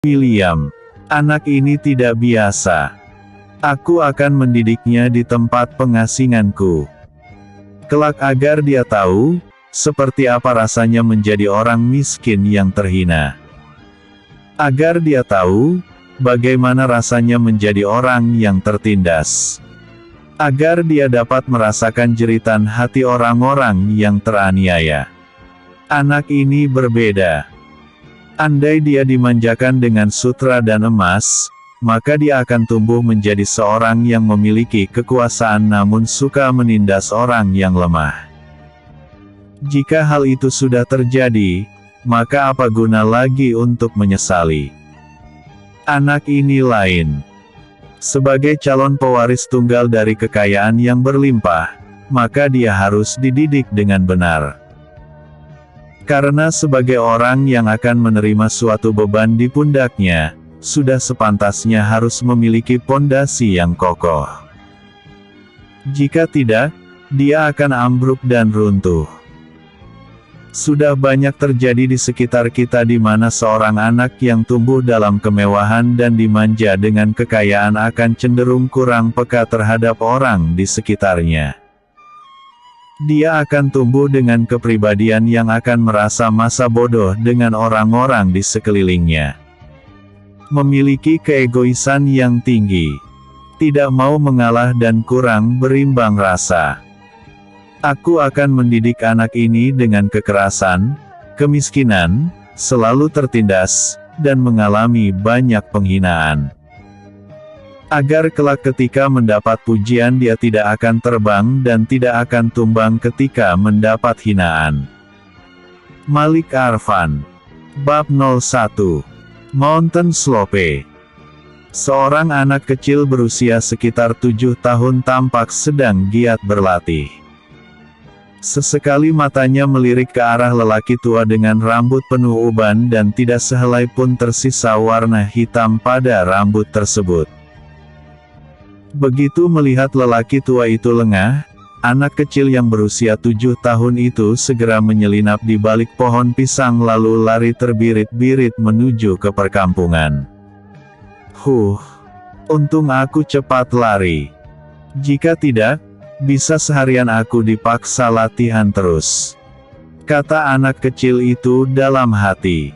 William, anak ini tidak biasa. Aku akan mendidiknya di tempat pengasinganku. Kelak agar dia tahu, seperti apa rasanya menjadi orang miskin yang terhina. Agar dia tahu, bagaimana rasanya menjadi orang yang tertindas. Agar dia dapat merasakan jeritan hati orang-orang yang teraniaya. Anak ini berbeda. Andai dia dimanjakan dengan sutra dan emas, maka dia akan tumbuh menjadi seorang yang memiliki kekuasaan namun suka menindas orang yang lemah. Jika hal itu sudah terjadi, maka apa guna lagi untuk menyesali? Anak ini lain. Sebagai calon pewaris tunggal dari kekayaan yang berlimpah, maka dia harus dididik dengan benar. Karena sebagai orang yang akan menerima suatu beban di pundaknya, sudah sepantasnya harus memiliki pondasi yang kokoh. Jika tidak, dia akan ambruk dan runtuh. Sudah banyak terjadi di sekitar kita di mana seorang anak yang tumbuh dalam kemewahan dan dimanja dengan kekayaan akan cenderung kurang peka terhadap orang di sekitarnya. Dia akan tumbuh dengan kepribadian yang akan merasa masa bodoh dengan orang-orang di sekelilingnya. Memiliki keegoisan yang tinggi. Tidak mau mengalah dan kurang berimbang rasa. Aku akan mendidik anak ini dengan kekerasan, kemiskinan, selalu tertindas, dan mengalami banyak penghinaan. Agar kelak ketika mendapat pujian dia tidak akan terbang dan tidak akan tumbang ketika mendapat hinaan. Malik Arfan. Bab 01. Mountain Slope. Seorang anak kecil berusia sekitar 7 tahun tampak sedang giat berlatih. Sesekali matanya melirik ke arah lelaki tua dengan rambut penuh uban dan tidak sehelai pun tersisa warna hitam pada rambut tersebut. Begitu melihat lelaki tua itu lengah, anak kecil yang berusia 7 tahun itu segera menyelinap di balik pohon pisang lalu lari terbirit-birit menuju ke perkampungan. Untung aku cepat lari. Jika tidak, bisa seharian aku dipaksa latihan terus, kata anak kecil itu dalam hati.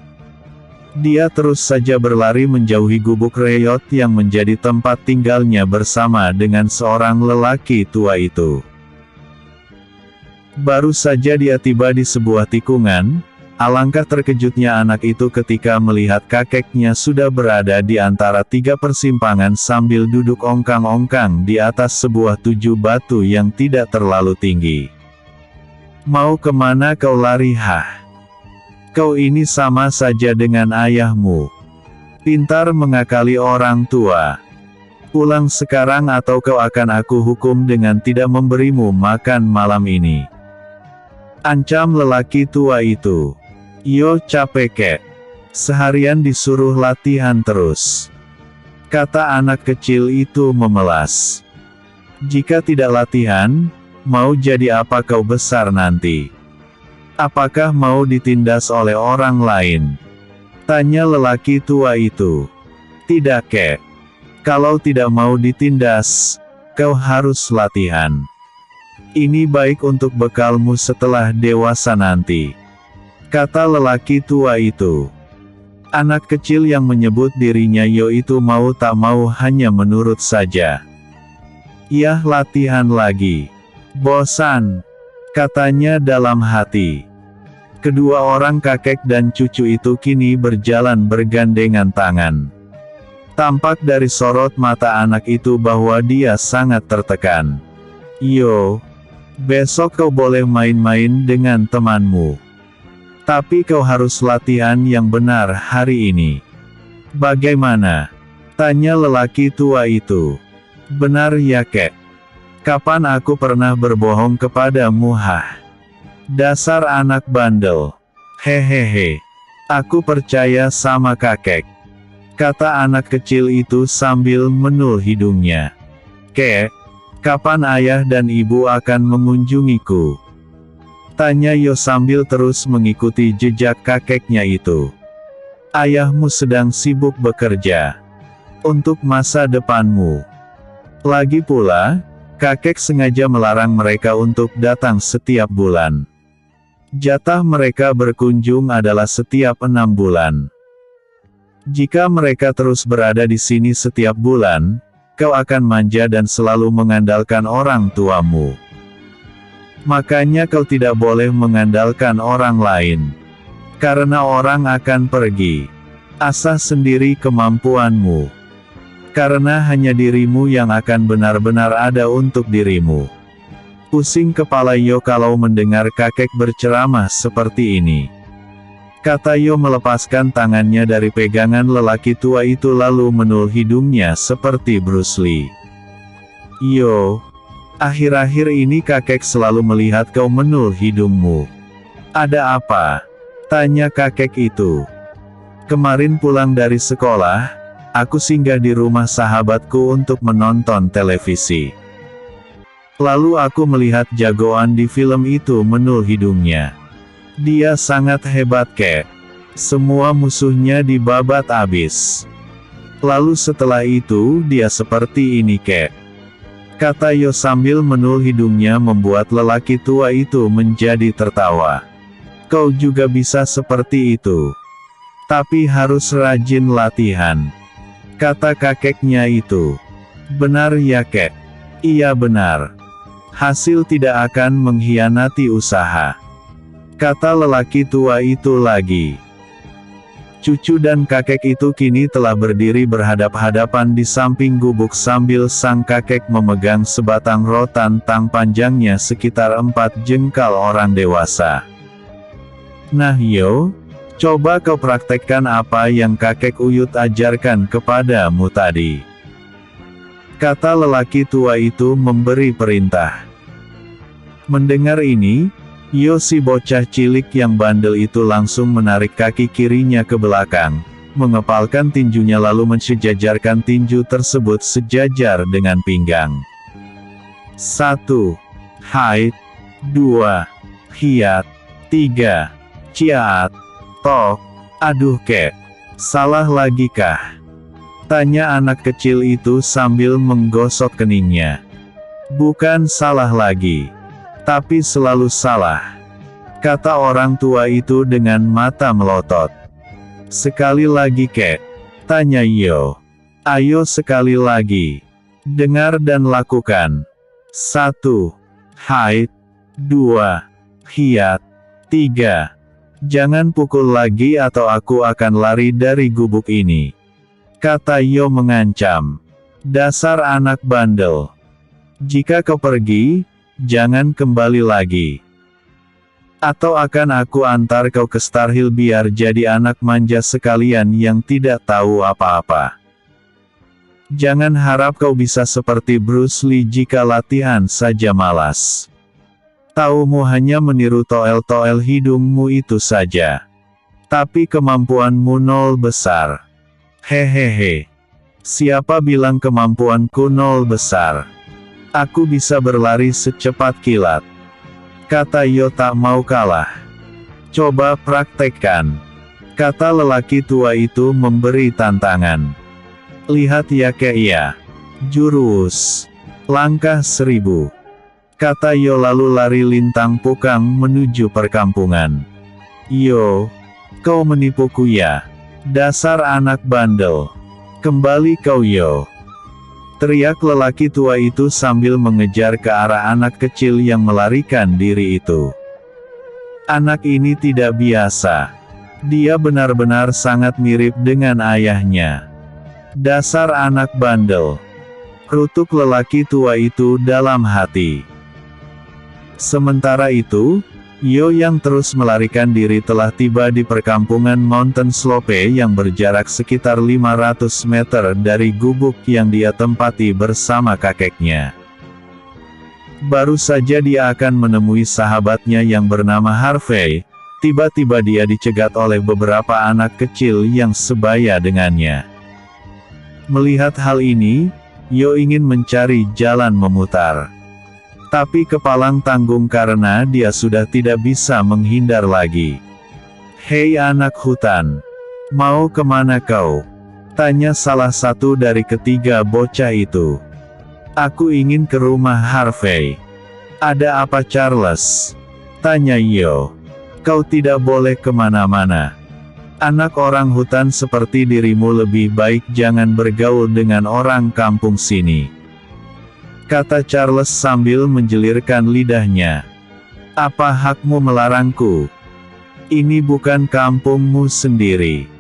Dia terus saja berlari menjauhi gubuk reyot yang menjadi tempat tinggalnya bersama dengan seorang lelaki tua itu. Baru saja dia tiba di sebuah tikungan, alangkah terkejutnya anak itu ketika melihat kakeknya sudah berada di antara 3 persimpangan sambil duduk ongkang-ongkang di atas sebuah 7 batu yang tidak terlalu tinggi. Mau kemana kau lari? Kau ini sama saja dengan ayahmu. Pintar mengakali orang tua. Pulang sekarang atau kau akan aku hukum dengan tidak memberimu makan malam ini. Ancam lelaki tua itu. Yo capek kek. Seharian disuruh latihan terus, kata anak kecil itu memelas. Jika tidak latihan, mau jadi apa kau besar nanti? Apakah mau ditindas oleh orang lain? Tanya lelaki tua itu. Tidak kek. Kalau tidak mau ditindas, kau harus latihan. Ini baik untuk bekalmu setelah dewasa nanti, kata lelaki tua itu. Anak kecil yang menyebut dirinya Yo itu mau tak mau hanya menurut saja. Yah, latihan lagi. Bosan, katanya dalam hati. Kedua orang kakek dan cucu itu kini berjalan bergandengan tangan. Tampak dari sorot mata anak itu bahwa dia sangat tertekan. Yo, besok kau boleh main-main dengan temanmu. Tapi kau harus latihan yang benar hari ini. Bagaimana? Tanya lelaki tua itu. Benar ya kek. Kapan aku pernah berbohong kepadamu? Dasar anak bandel. Hehehe. Aku percaya sama kakek, kata anak kecil itu sambil menul hidungnya. Kek, kapan ayah dan ibu akan mengunjungiku? Tanya Yo sambil terus mengikuti jejak kakeknya itu. Ayahmu sedang sibuk bekerja untuk masa depanmu. Lagi pula, kakek sengaja melarang mereka untuk datang setiap bulan. Jatah mereka berkunjung adalah setiap 6 bulan. Jika mereka terus berada di sini setiap bulan, kau akan manja dan selalu mengandalkan orang tuamu. Makanya kau tidak boleh mengandalkan orang lain. Karena orang akan pergi. Asah sendiri kemampuanmu. Karena hanya dirimu yang akan benar-benar ada untuk dirimu. Pusing kepala Yo kalau mendengar kakek berceramah seperti ini. Kata Yo melepaskan tangannya dari pegangan lelaki tua itu lalu menul hidungnya seperti Bruce Lee. Yo, akhir-akhir ini kakek selalu melihat kau menul hidungmu. Ada apa? Tanya kakek itu. Kemarin pulang dari sekolah, aku singgah di rumah sahabatku untuk menonton televisi. Lalu aku melihat jagoan di film itu menul hidungnya. Dia sangat hebat kek. Semua musuhnya dibabat abis. Lalu setelah itu dia seperti ini kek. Kata Yo sambil menul hidungnya membuat lelaki tua itu menjadi tertawa. Kau juga bisa seperti itu. Tapi harus rajin latihan. Kata kakeknya itu. Benar ya kek? Iya benar. Hasil tidak akan mengkhianati usaha. Kata lelaki tua itu lagi. Cucu dan kakek itu kini telah berdiri berhadap-hadapan di samping gubuk sambil sang kakek memegang sebatang rotan tang panjangnya sekitar 4 jengkal orang dewasa. Nah Yo, coba kau praktekkan apa yang kakek Uyut ajarkan kepadamu tadi. Kata lelaki tua itu memberi perintah. Mendengar ini, Yo si bocah cilik yang bandel itu langsung menarik kaki kirinya ke belakang, mengepalkan tinjunya lalu mensejajarkan tinju tersebut sejajar dengan pinggang. 1. Haid. 2. Hiat. 3. Ciaat. Tok. Aduh kek. Salah lagi kah? Tanya anak kecil itu sambil menggosok keningnya. Bukan salah lagi. Tapi selalu salah. Kata orang tua itu dengan mata melotot. Sekali lagi kek. Tanya Yo. Ayo sekali lagi. Dengar dan lakukan. 1. Haid. 2. Hiat. 3. Jangan pukul lagi atau aku akan lari dari gubuk ini. Kata Yo mengancam. Dasar anak bandel. Jika kau pergi, jangan kembali lagi. Atau akan aku antar kau ke Star Hill biar jadi anak manja sekalian yang tidak tahu apa-apa. Jangan harap kau bisa seperti Bruce Lee jika latihan saja malas. Taumu hanya meniru toel-toel hidungmu itu saja. Tapi kemampuanmu nol besar. Hehehe. Siapa bilang kemampuanku nol besar? Aku bisa berlari secepat kilat. Kata Yo tak mau kalah. Coba praktekkan. Kata lelaki tua itu memberi tantangan. Lihat ya kek ya. Jurus. Langkah 1000. Kata Yo lalu lari lintang pukang menuju perkampungan. Yo, kau menipuku ya. Dasar anak bandel. Kembali kau Yo. Teriak lelaki tua itu sambil mengejar ke arah anak kecil yang melarikan diri itu. Anak ini tidak biasa. Dia benar-benar sangat mirip dengan ayahnya. Dasar anak bandel. Kutuk lelaki tua itu dalam hati. Sementara itu, Yo yang terus melarikan diri telah tiba di perkampungan Mountain Slope yang berjarak sekitar 500 meter dari gubuk yang dia tempati bersama kakeknya. Baru saja dia akan menemui sahabatnya yang bernama Harvey, tiba-tiba dia dicegat oleh beberapa anak kecil yang sebaya dengannya. Melihat hal ini, Yo ingin mencari jalan memutar. Tapi kepalang tanggung karena dia sudah tidak bisa menghindar lagi. Hei anak hutan. Mau kemana kau? Tanya salah satu dari ketiga bocah itu. Aku ingin ke rumah Harvey. Ada apa Charles? Tanya Yo. Kau tidak boleh kemana-mana. Anak orang hutan seperti dirimu lebih baik jangan bergaul dengan orang kampung sini. Kata Charles sambil menjelirkan lidahnya. Apa hakmu melarangku? Ini bukan kampungmu sendiri.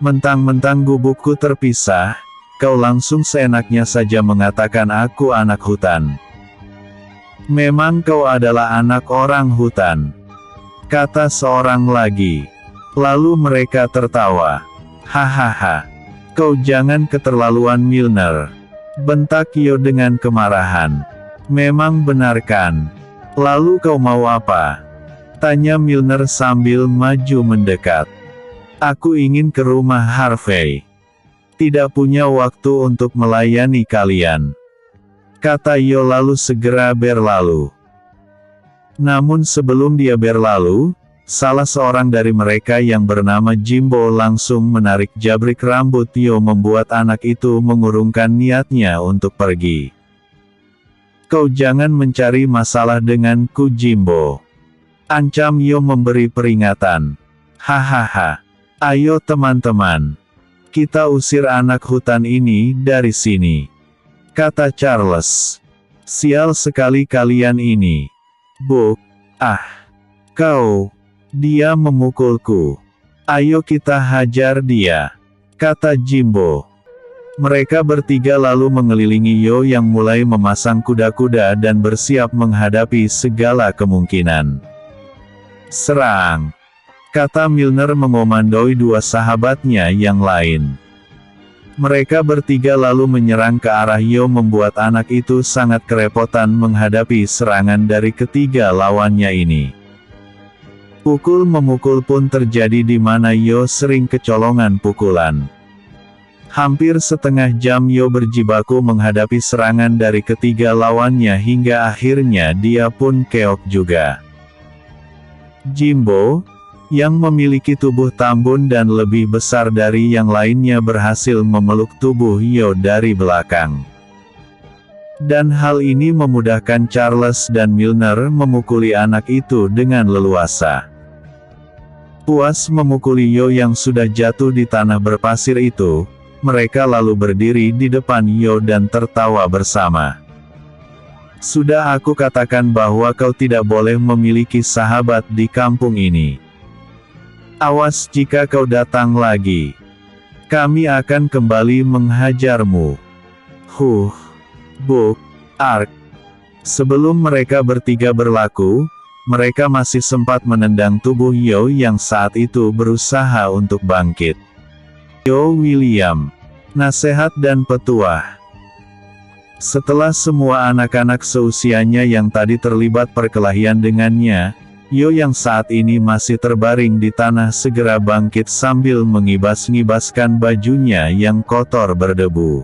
Mentang-mentang gubukku terpisah, kau langsung seenaknya saja mengatakan aku anak hutan. Memang kau adalah anak orang hutan, kata seorang lagi. Lalu mereka tertawa. Hahaha. Kau jangan keterlaluan Milner, bentak Yo dengan kemarahan. Memang benar kan? Lalu kau mau apa? Tanya Milner sambil maju mendekat. Aku ingin ke rumah Harvey. Tidak punya waktu untuk melayani kalian, kata Yo lalu segera berlalu. Namun sebelum dia berlalu, salah seorang dari mereka yang bernama Jimbo langsung menarik jabrik rambut Yo membuat anak itu mengurungkan niatnya untuk pergi. Kau jangan mencari masalah denganku Jimbo, ancam Yo memberi peringatan. Hahaha. Ayo teman-teman, kita usir anak hutan ini dari sini, kata Charles. Sial sekali kalian ini. Buk, kau, dia memukulku. Ayo kita hajar dia, kata Jimbo. Mereka bertiga lalu mengelilingi Yo yang mulai memasang kuda-kuda dan bersiap menghadapi segala kemungkinan. Serang, kata Milner mengomandoi dua sahabatnya yang lain. Mereka bertiga lalu menyerang ke arah Yo membuat anak itu sangat kerepotan menghadapi serangan dari ketiga lawannya ini. Pukul-memukul pun terjadi di mana Yo sering kecolongan pukulan. Hampir setengah jam Yo berjibaku menghadapi serangan dari ketiga lawannya hingga akhirnya dia pun keok juga. Jimbo, yang memiliki tubuh tambun dan lebih besar dari yang lainnya berhasil memeluk tubuh Yo dari belakang. Dan hal ini memudahkan Charles dan Milner memukuli anak itu dengan leluasa. Puas memukuli Yo yang sudah jatuh di tanah berpasir itu, mereka lalu berdiri di depan Yo dan tertawa bersama. Sudah aku katakan bahwa kau tidak boleh memiliki sahabat di kampung ini. Awas jika kau datang lagi. Kami akan kembali menghajarmu. Buk, Ark. Sebelum mereka bertiga berlaku, mereka masih sempat menendang tubuh Yo yang saat itu berusaha untuk bangkit. Yo William, nasihat dan petuah. Setelah semua anak-anak seusianya yang tadi terlibat perkelahian dengannya, Yo yang saat ini masih terbaring di tanah segera bangkit sambil mengibas-ngibaskan bajunya yang kotor berdebu.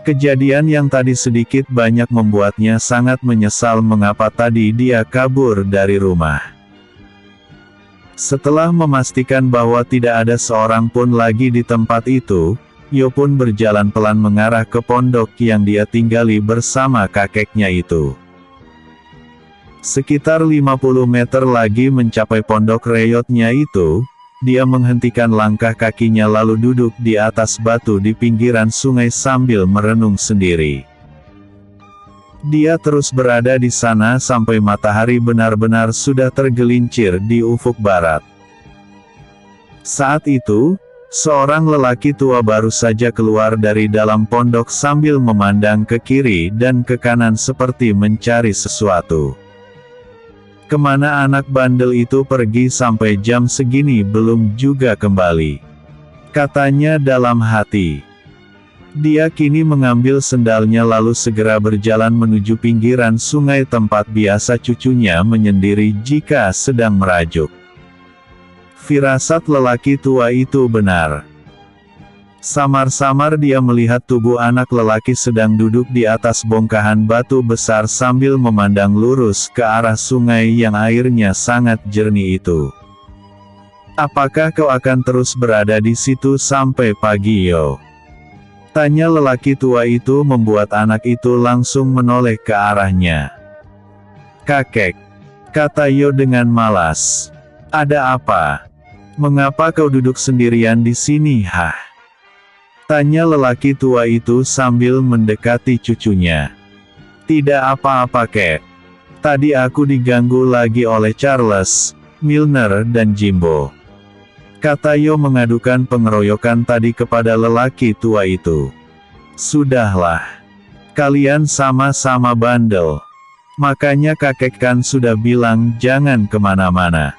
Kejadian yang tadi sedikit banyak membuatnya sangat menyesal mengapa tadi dia kabur dari rumah. Setelah memastikan bahwa tidak ada seorang pun lagi di tempat itu, Yo pun berjalan pelan mengarah ke pondok yang dia tinggali bersama kakeknya itu. Sekitar 50 meter lagi mencapai pondok reyotnya itu, dia menghentikan langkah kakinya lalu duduk di atas batu di pinggiran sungai sambil merenung sendiri. Dia terus berada di sana sampai matahari benar-benar sudah tergelincir di ufuk barat. Saat itu, seorang lelaki tua baru saja keluar dari dalam pondok sambil memandang ke kiri dan ke kanan seperti mencari sesuatu. Kemana anak bandel itu pergi sampai jam segini belum juga kembali? Katanya dalam hati. Dia kini mengambil sendalnya lalu segera berjalan menuju pinggiran sungai tempat biasa cucunya menyendiri jika sedang merajuk. Firasat lelaki tua itu benar. Samar-samar dia melihat tubuh anak lelaki sedang duduk di atas bongkahan batu besar sambil memandang lurus ke arah sungai yang airnya sangat jernih itu. Apakah kau akan terus berada di situ sampai pagi, Yo? Tanya lelaki tua itu membuat anak itu langsung menoleh ke arahnya. Kakek, kata Yo dengan malas. Ada apa? Mengapa kau duduk sendirian di sini, Hah? Tanya lelaki tua itu sambil mendekati cucunya. Tidak apa-apa, Kek. Tadi aku diganggu lagi oleh Charles, Milner dan Jimbo. Kata Yo mengadukan pengeroyokan tadi kepada lelaki tua itu. Sudahlah. Kalian sama-sama bandel. Makanya kakek kan sudah bilang jangan kemana-mana.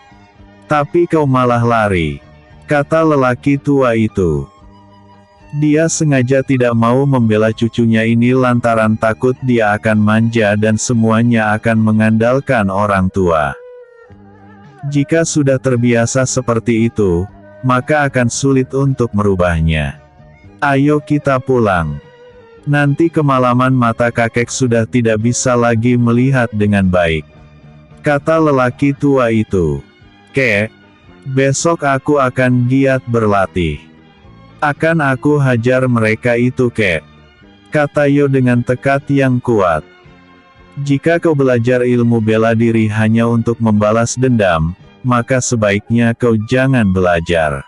Tapi kau malah lari. Kata lelaki tua itu. Dia sengaja tidak mau membela cucunya ini lantaran takut dia akan manja dan semuanya akan mengandalkan orang tua. Jika sudah terbiasa seperti itu, maka akan sulit untuk merubahnya. Ayo kita pulang. Nanti kemalaman mata kakek sudah tidak bisa lagi melihat dengan baik. Kata lelaki tua itu. Kek, besok aku akan giat berlatih. Akan aku hajar mereka itu, Kek. Kata Yo dengan tekad yang kuat. Jika kau belajar ilmu bela diri hanya untuk membalas dendam, maka sebaiknya kau jangan belajar.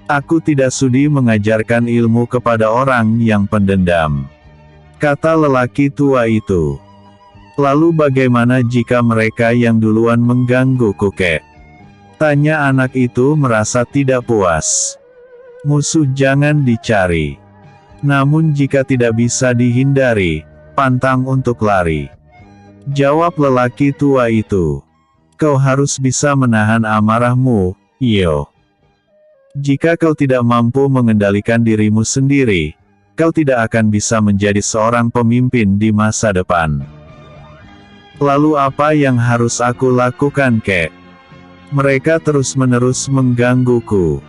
Aku tidak sudi mengajarkan ilmu kepada orang yang pendendam. Kata lelaki tua itu. Lalu bagaimana jika mereka yang duluan menggangguku, Kek? Tanya anak itu merasa tidak puas. Musuh jangan dicari. Namun jika tidak bisa dihindari, pantang untuk lari. Jawab lelaki tua itu. Kau harus bisa menahan amarahmu, Yo. Jika kau tidak mampu mengendalikan dirimu sendiri, kau tidak akan bisa menjadi seorang pemimpin di masa depan. Lalu apa yang harus aku lakukan, Kek? Mereka terus-menerus menggangguku.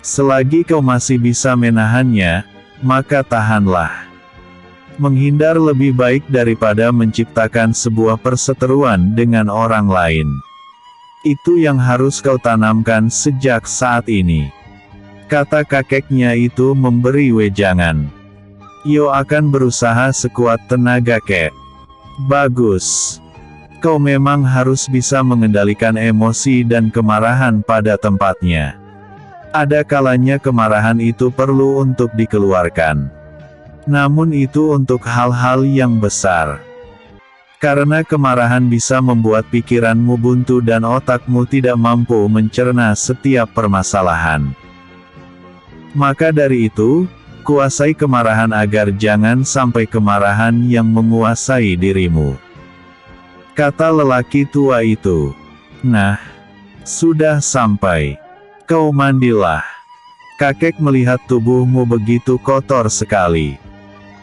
Selagi kau masih bisa menahannya, maka tahanlah. Menghindar lebih baik daripada menciptakan sebuah perseteruan dengan orang lain. Itu yang harus kau tanamkan sejak saat ini. Kata kakeknya itu memberi wejangan. Yo akan berusaha sekuat tenaga, Kek. Bagus. Kau memang harus bisa mengendalikan emosi dan kemarahan pada tempatnya. Ada kalanya kemarahan itu perlu untuk dikeluarkan. Namun itu untuk hal-hal yang besar. Karena kemarahan bisa membuat pikiranmu buntu dan otakmu tidak mampu mencerna setiap permasalahan. Maka dari itu, kuasai kemarahan agar jangan sampai kemarahan yang menguasai dirimu. Kata lelaki tua itu. Nah, sudah sampai. Kau mandilah. Kakek melihat tubuhmu begitu kotor sekali.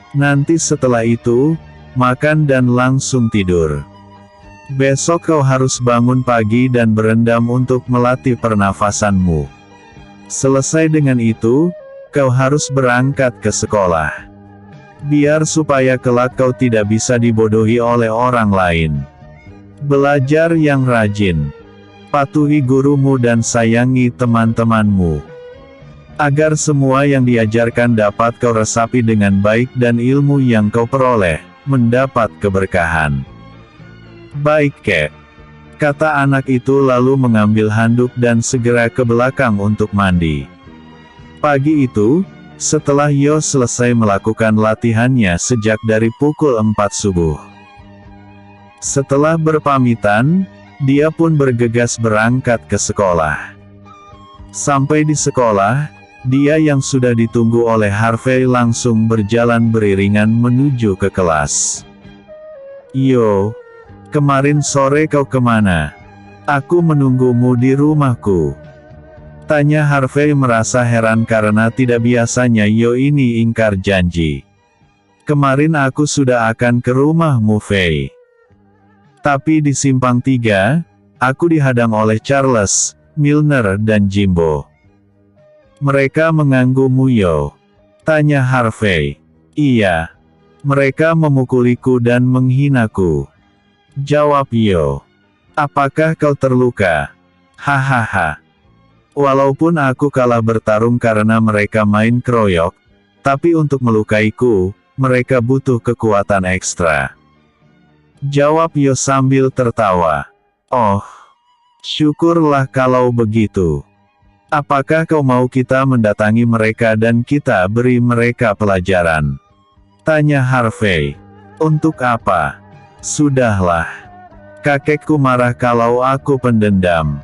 Nanti setelah itu, makan dan langsung tidur. Besok kau harus bangun pagi dan berendam untuk melatih pernafasanmu. Selesai dengan itu, kau harus berangkat ke sekolah. Biar supaya kelak kau tidak bisa dibodohi oleh orang lain. Belajar yang rajin. Patuhi gurumu dan sayangi teman-temanmu. Agar semua yang diajarkan dapat kau resapi dengan baik dan ilmu yang kau peroleh, mendapat keberkahan. Baik, Kek. Kata anak itu lalu mengambil handuk dan segera ke belakang untuk mandi. Pagi itu, setelah Yo selesai melakukan latihannya sejak dari pukul 4 subuh. Setelah berpamitan, dia pun bergegas berangkat ke sekolah. Sampai di sekolah, dia yang sudah ditunggu oleh Harvey langsung berjalan beriringan menuju ke kelas. Yo, kemarin sore kau kemana? Aku menunggumu di rumahku. Tanya Harvey merasa heran karena tidak biasanya Yo ini ingkar janji. Kemarin aku sudah akan ke rumahmu, Faye. Tapi di simpang 3, aku dihadang oleh Charles, Milner dan Jimbo. Mereka mengganggumu, Yo? Tanya Harvey. Iya. Mereka memukuliku dan menghinaku. Jawab Yo. Apakah kau terluka? Hahaha. Walaupun aku kalah bertarung karena mereka main keroyok, tapi untuk melukaiku, mereka butuh kekuatan ekstra. Jawab Yo sambil tertawa. Oh, syukurlah kalau begitu. Apakah kau mau kita mendatangi mereka dan kita beri mereka pelajaran? Tanya Harvey. Untuk apa? Sudahlah. Kakekku marah kalau aku pendendam.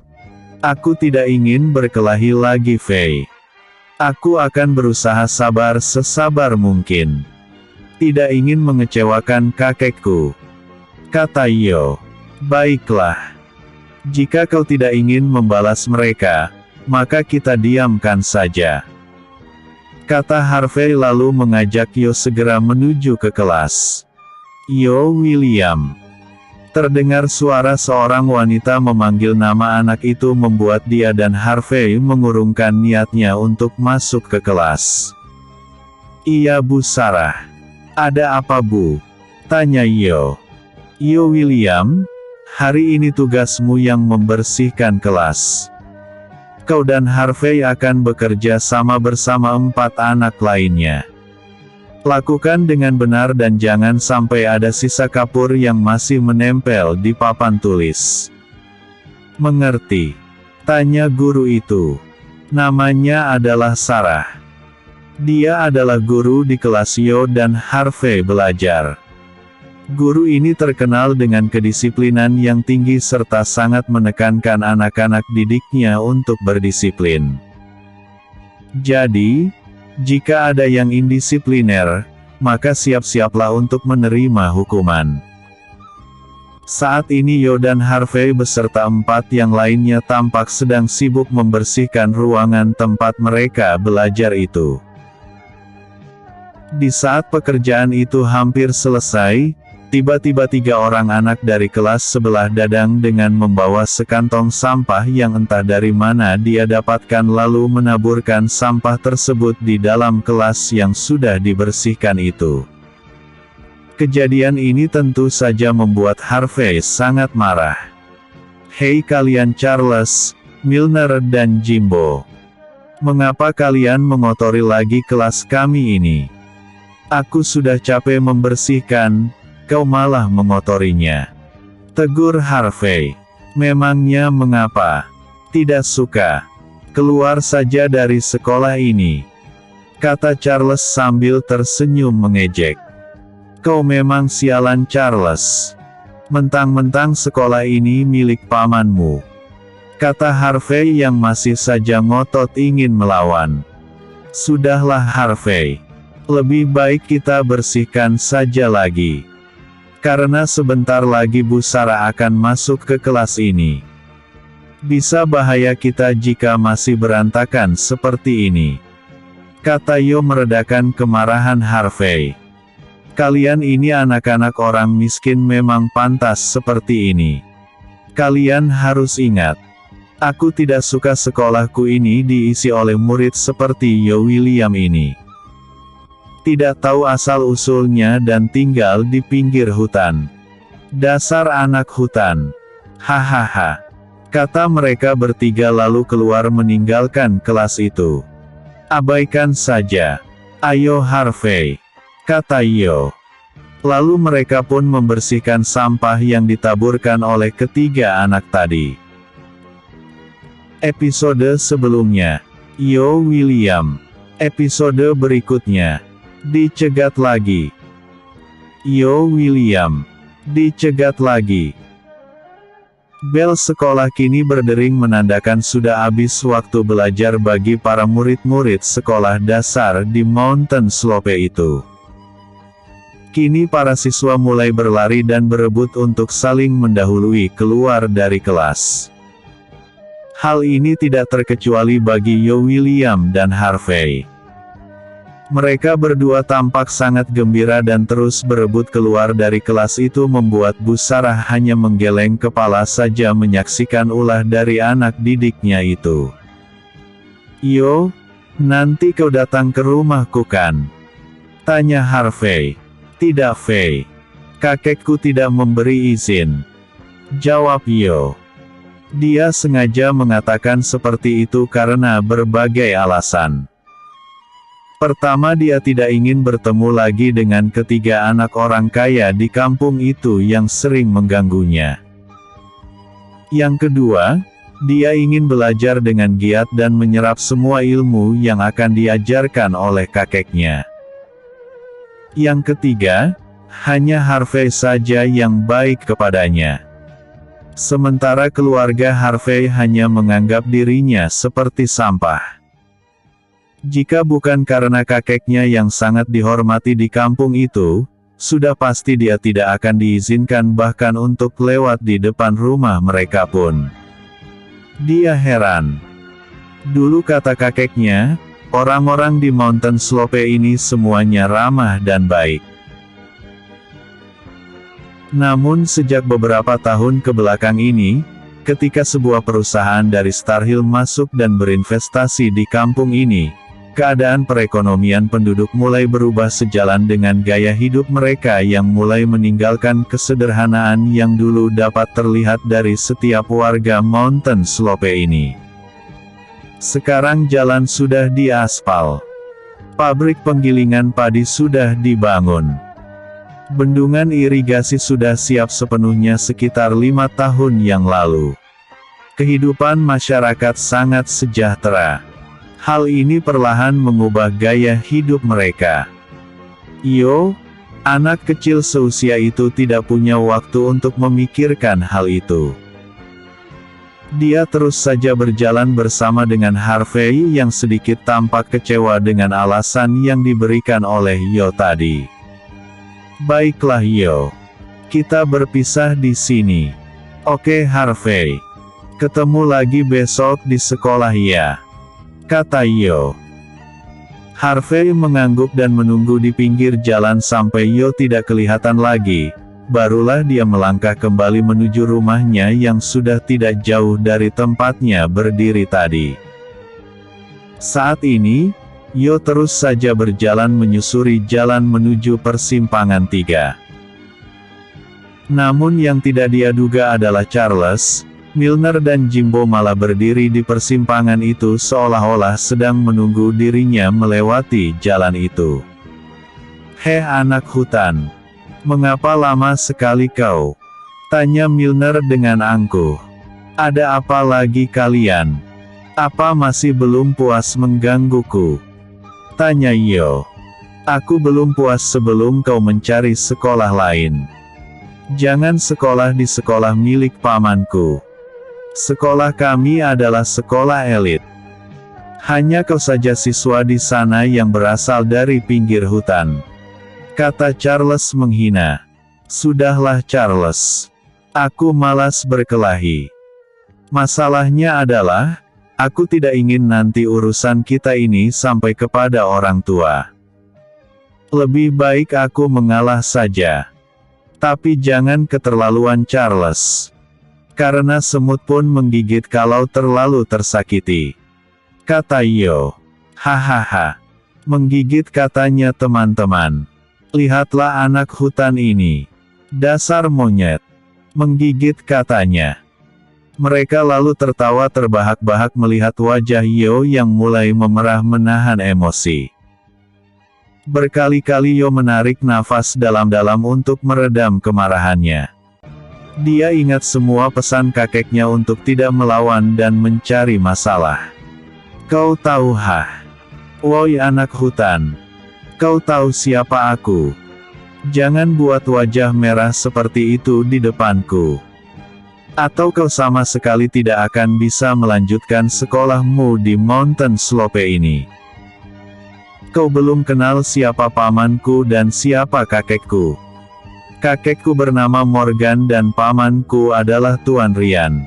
Aku tidak ingin berkelahi lagi, Fei. Aku akan berusaha sabar sesabar mungkin. Tidak ingin mengecewakan kakekku. Kata Yo. Baiklah. Jika kau tidak ingin membalas mereka, maka kita diamkan saja. Kata Harvey lalu mengajak Yo segera menuju ke kelas. Yo William. Terdengar suara seorang wanita memanggil nama anak itu membuat dia dan Harvey mengurungkan niatnya untuk masuk ke kelas. Iya Bu Sarah. Ada apa Bu? Tanya Yo. Yo William, hari ini tugasmu yang membersihkan kelas. Kau dan Harvey akan bekerja sama bersama 4 anak lainnya. Lakukan dengan benar dan jangan sampai ada sisa kapur yang masih menempel di papan tulis. Mengerti? Tanya guru itu. Namanya adalah Sarah. Dia adalah guru di kelas Yo dan Harvey belajar. Guru ini terkenal dengan kedisiplinan yang tinggi serta sangat menekankan anak-anak didiknya untuk berdisiplin. Jadi, jika ada yang indisipliner, maka siap-siaplah untuk menerima hukuman. Saat ini Yo dan Harvey beserta 4 yang lainnya tampak sedang sibuk membersihkan ruangan tempat mereka belajar itu. Di saat pekerjaan itu hampir selesai, tiba-tiba 3 orang anak dari kelas sebelah datang dengan membawa sekantong sampah yang entah dari mana dia dapatkan lalu menaburkan sampah tersebut di dalam kelas yang sudah dibersihkan itu. Kejadian ini tentu saja membuat Harvey sangat marah. Hei kalian Charles, Milner dan Jimbo. Mengapa kalian mengotori lagi kelas kami ini? Aku sudah capek membersihkan, kau malah mengotorinya. Tegur Harvey. Memangnya mengapa? Tidak suka. Keluar saja dari sekolah ini. Kata Charles sambil tersenyum mengejek. Kau memang sialan Charles. Mentang-mentang sekolah ini milik pamanmu. Kata Harvey yang masih saja ngotot ingin melawan. Sudahlah Harvey. Lebih baik kita bersihkan saja lagi. Karena sebentar lagi Bu Sarah akan masuk ke kelas ini. Bisa bahaya kita jika masih berantakan seperti ini. Kata Yo meredakan kemarahan Harvey. Kalian ini anak-anak orang miskin memang pantas seperti ini. Kalian harus ingat. Aku tidak suka sekolahku ini diisi oleh murid seperti Yo William ini. Tidak tahu asal-usulnya dan tinggal di pinggir hutan. Dasar anak hutan. Hahaha. Kata mereka bertiga lalu keluar meninggalkan kelas itu. Abaikan saja. Ayo Harvey. Kata Yo. Lalu mereka pun membersihkan sampah yang ditaburkan oleh ketiga anak tadi. Episode sebelumnya. Yo William. Episode berikutnya. Dicegat lagi. Yo William. Dicegat lagi. Bel sekolah kini berdering menandakan sudah habis waktu belajar bagi para murid-murid sekolah dasar di Mountain Slope itu. Kini para siswa mulai berlari dan berebut untuk saling mendahului keluar dari kelas. Hal ini tidak terkecuali bagi Yo William dan Harvey. Mereka berdua tampak sangat gembira dan terus berebut keluar dari kelas itu membuat Bu Sarah hanya menggeleng kepala saja menyaksikan ulah dari anak didiknya itu. Yo, nanti kau datang ke rumahku kan? Tanya Harvey. Tidak Fei. Kakekku tidak memberi izin. Jawab Yo. Dia sengaja mengatakan seperti itu karena berbagai alasan. Pertama, dia tidak ingin bertemu lagi dengan ketiga anak orang kaya di kampung itu yang sering mengganggunya. Yang kedua, dia ingin belajar dengan giat dan menyerap semua ilmu yang akan diajarkan oleh kakeknya. Yang ketiga, hanya Harvey saja yang baik kepadanya. Sementara keluarga Harvey hanya menganggap dirinya seperti sampah. Jika bukan karena kakeknya yang sangat dihormati di kampung itu, sudah pasti dia tidak akan diizinkan bahkan untuk lewat di depan rumah mereka pun. Dia heran. Dulu kata kakeknya, orang-orang di Mountain Slope ini semuanya ramah dan baik. Namun sejak beberapa tahun ke belakang ini, ketika sebuah perusahaan dari Starhill masuk dan berinvestasi di kampung ini, keadaan perekonomian penduduk mulai berubah sejalan dengan gaya hidup mereka yang mulai meninggalkan kesederhanaan yang dulu dapat terlihat dari setiap warga Mountain Slope ini. Sekarang jalan sudah diaspal. Pabrik penggilingan padi sudah dibangun. Bendungan irigasi sudah siap sepenuhnya sekitar 5 tahun yang lalu. Kehidupan masyarakat sangat sejahtera. Hal ini perlahan mengubah gaya hidup mereka. Yo, anak kecil seusia itu tidak punya waktu untuk memikirkan hal itu. Dia terus saja berjalan bersama dengan Harvey yang sedikit tampak kecewa dengan alasan yang diberikan oleh Yo tadi. Baiklah Yo. Kita berpisah di sini. Oke Harvey. Ketemu lagi besok di sekolah ya. Kata Yo. Harvey mengangguk dan menunggu di pinggir jalan sampai Yo tidak kelihatan lagi, barulah dia melangkah kembali menuju rumahnya yang sudah tidak jauh dari tempatnya berdiri tadi. Saat ini, Yo terus saja berjalan menyusuri jalan menuju persimpangan 3. Namun yang tidak dia duga adalah Charles, Milner dan Jimbo malah berdiri di persimpangan itu seolah-olah sedang menunggu dirinya melewati jalan itu. Hei anak hutan. Mengapa lama sekali kau? Tanya Milner dengan angkuh. Ada apa lagi kalian? Apa masih belum puas menggangguku? Tanya Yo. Aku belum puas sebelum kau mencari sekolah lain. Jangan sekolah di sekolah milik pamanku. Sekolah kami adalah sekolah elit. Hanya kau saja siswa di sana yang berasal dari pinggir hutan. Kata Charles menghina. Sudahlah Charles. Aku malas berkelahi. Masalahnya adalah, aku tidak ingin nanti urusan kita ini sampai kepada orang tua. Lebih baik aku mengalah saja. Tapi jangan keterlaluan Charles. Karena semut pun menggigit kalau terlalu tersakiti. Kata Yo. Hahaha. Menggigit katanya teman-teman. Lihatlah anak hutan ini. Dasar monyet. Menggigit katanya. Mereka lalu tertawa terbahak-bahak melihat wajah Yo yang mulai memerah menahan emosi. Berkali-kali Yo menarik nafas dalam-dalam untuk meredam kemarahannya. Dia ingat semua pesan kakeknya untuk tidak melawan dan mencari masalah. Kau tahu Woi anak hutan. Kau tahu siapa aku? Jangan buat wajah merah seperti itu di depanku. Atau kau sama sekali tidak akan bisa melanjutkan sekolahmu di Mountain Slope ini. Kau belum kenal siapa pamanku dan siapa kakekku. Kakekku bernama Morgan dan pamanku adalah Tuan Ryan.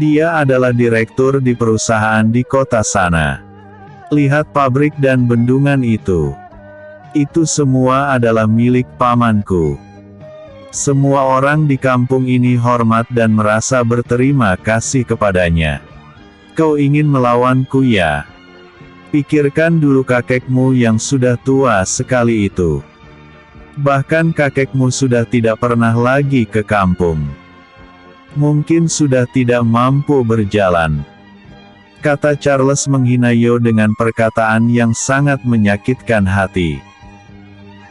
Dia adalah direktur di perusahaan di kota sana. Lihat pabrik dan bendungan itu. Itu semua adalah milik pamanku. Semua orang di kampung ini hormat dan merasa berterima kasih kepadanya. Kau ingin melawanku ya? Pikirkan dulu kakekmu yang sudah tua sekali itu. Bahkan kakekmu sudah tidak pernah lagi ke kampung. Mungkin sudah tidak mampu berjalan. Kata Charles menghina Yo dengan perkataan yang sangat menyakitkan hati.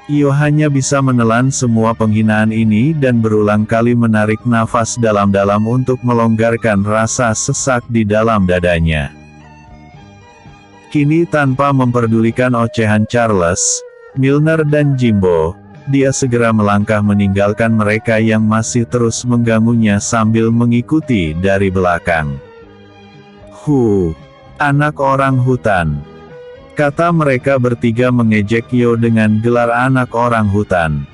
Yo hanya bisa menelan semua penghinaan ini dan berulang kali menarik nafas dalam-dalam untuk melonggarkan rasa sesak di dalam dadanya. Kini tanpa memperdulikan ocehan Charles, Milner dan Jimbo, dia segera melangkah meninggalkan mereka yang masih terus mengganggunya sambil mengikuti dari belakang. Anak orang hutan. Kata mereka bertiga mengejek Yo dengan gelar anak orang hutan.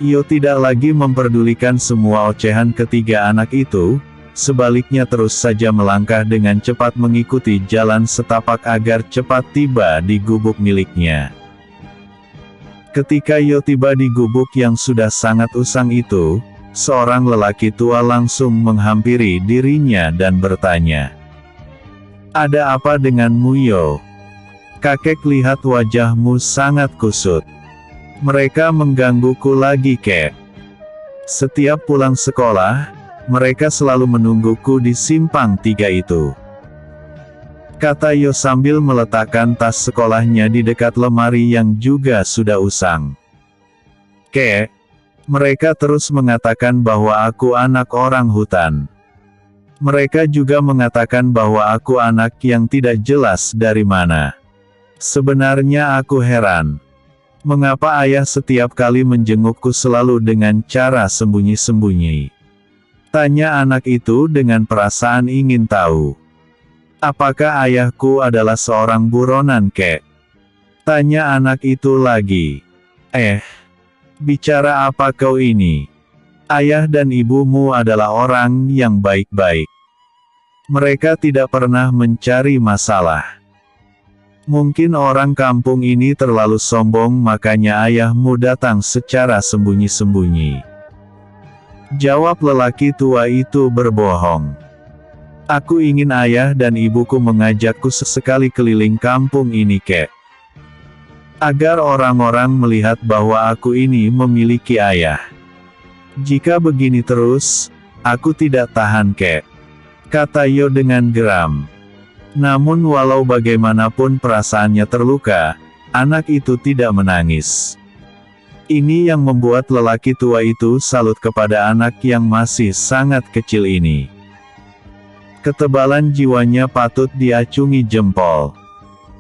Yo tidak lagi memperdulikan semua ocehan ketiga anak itu, sebaliknya terus saja melangkah dengan cepat mengikuti jalan setapak agar cepat tiba di gubuk miliknya. Ketika Yo tiba di gubuk yang sudah sangat usang itu, seorang lelaki tua langsung menghampiri dirinya dan bertanya, "Ada apa denganmu Yo? Kakek lihat wajahmu sangat kusut. Mereka menggangguku lagi kek. Setiap pulang sekolah, mereka selalu menungguku di simpang 3 itu," kata Yo sambil meletakkan tas sekolahnya di dekat lemari yang juga sudah usang. "Kek, mereka terus mengatakan bahwa aku anak orang hutan. Mereka juga mengatakan bahwa aku anak yang tidak jelas dari mana. Sebenarnya aku heran. Mengapa ayah setiap kali menjengukku selalu dengan cara sembunyi-sembunyi?" Tanya anak itu dengan perasaan ingin tahu. "Apakah ayahku adalah seorang buronan kek?" Tanya anak itu lagi. Bicara apa kau ini? Ayah dan ibumu adalah orang yang baik-baik. Mereka tidak pernah mencari masalah. Mungkin orang kampung ini terlalu sombong makanya ayahmu datang secara sembunyi-sembunyi. Jawab lelaki tua itu berbohong. Aku ingin ayah dan ibuku mengajakku sesekali keliling kampung ini kek. Agar orang-orang melihat bahwa aku ini memiliki ayah. Jika begini terus, aku tidak tahan kek, kata Yo dengan geram. Namun walau bagaimanapun perasaannya terluka, anak itu tidak menangis. Ini yang membuat lelaki tua itu salut kepada anak yang masih sangat kecil ini. Ketebalan jiwanya patut diacungi jempol.